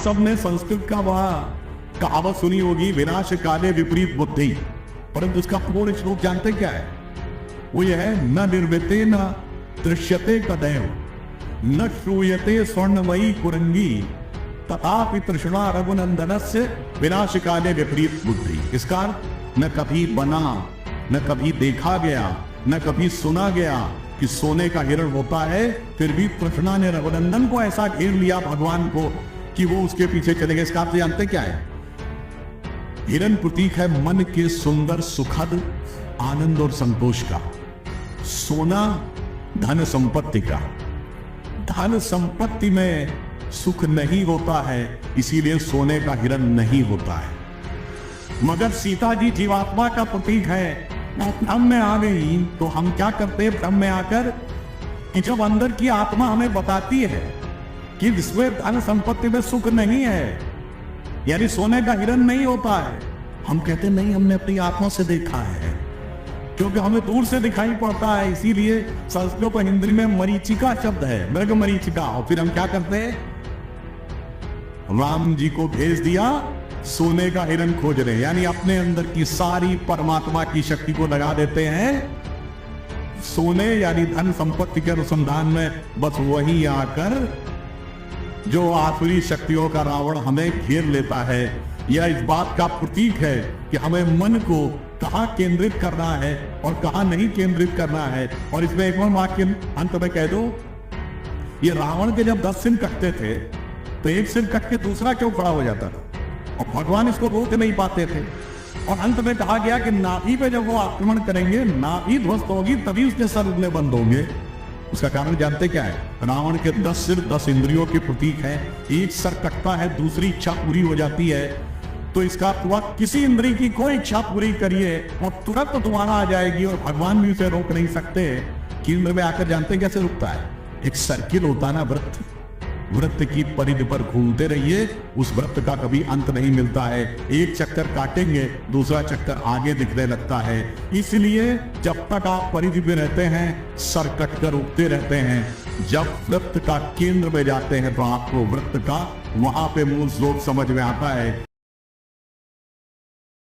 सबने संस्कृत का वह कहावत सुनी होगी, विनाश काले विपरीत बुद्धि, परंतु उसका पूर्ण श्लोक जानते क्या है? वो यह है, न निर्विते न दृश्यते कदैव, न श्रूयते स्वर्णमयी कुरंगी, तथापि तृष्णा रघुनंदनस्य विनाश काले विपरीत बुद्धि। इसका न कभी बना, न कभी देखा गया, न कभी सुना गया कि सोने का हिरण होता है, फिर भी तृष्णा ने रघुनंदन को ऐसा घेर लिया, भगवान को, कि वो उसके पीछे चले गए। इसका आप जानते क्या है? हिरण प्रतीक है मन के सुंदर सुखद आनंद और संतोष का। सोना धन संपत्ति का। धन संपत्ति में सुख नहीं होता है, इसीलिए सोने का हिरण नहीं होता है। मगर सीता जी जीवात्मा का प्रतीक है। भ्रम में आ गई तो हम क्या करते हैं भ्रम में आकर, कि जब अंदर की आत्मा हमें बताती है कि इसमें धन संपत्ति में सुख नहीं है, यानी सोने का हिरण नहीं होता है, हम कहते नहीं, हमने अपनी आत्मा से देखा है, क्योंकि हमें दूर से दिखाई पड़ता है। इसीलिए संस्कृत और हिंदी में मरीचिका शब्द है, मृग मरीचिका। और फिर हम क्या करते हैं, राम जी को भेज दिया सोने का हिरण खोज रहे, यानी अपने अंदर की सारी परमात्मा की शक्ति को लगा देते हैं सोने यानी धन संपत्ति के अनुसंधान में। बस वही आकर जो आसुरी शक्तियों का रावण हमें घेर लेता है। यह इस बात का प्रतीक है कि हमें मन को कहां केंद्रित करना है और कहां नहीं केंद्रित करना है। और इसमें एक और वाक्य अंत में कह दो, ये रावण के जब 10 सिर कटते थे तो एक सिर कट के दूसरा क्यों खड़ा हो जाता था, और भगवान इसको रोक नहीं पाते थे। और अंत में कहा गया कि नाभि पे जब वो आक्रमण करेंगे, नाभि ध्वस्त होगी, तभी उसके सर उगने बंद होंगे। उसका कारण जानते क्या है? रावण के 10 सिर 10 इंद्रियों के प्रतीक है। एक सर कटता है, दूसरी इच्छा पूरी हो जाती है। तो इसका हुआ, किसी इंद्री की कोई इच्छा पूरी करिए और तुरंत दोबारा आ जाएगी, और भगवान भी उसे रोक नहीं सकते। केंद्र में आकर जानते कैसे रुकता है? एक सर्किल होता है ना, वृत्त, वृत्त की परिधि पर घूमते रहिए, उस वृत्त का कभी अंत नहीं मिलता है। एक चक्कर काटेंगे, दूसरा चक्कर आगे दिखने लगता है। इसलिए जब तक आप परिधि में रहते हैं, सर कट कर उगते रहते हैं। जब वृत्त का केंद्र में जाते हैं तो आपको वृत्त का वहां पे मूल स्रोत समझ में आता है।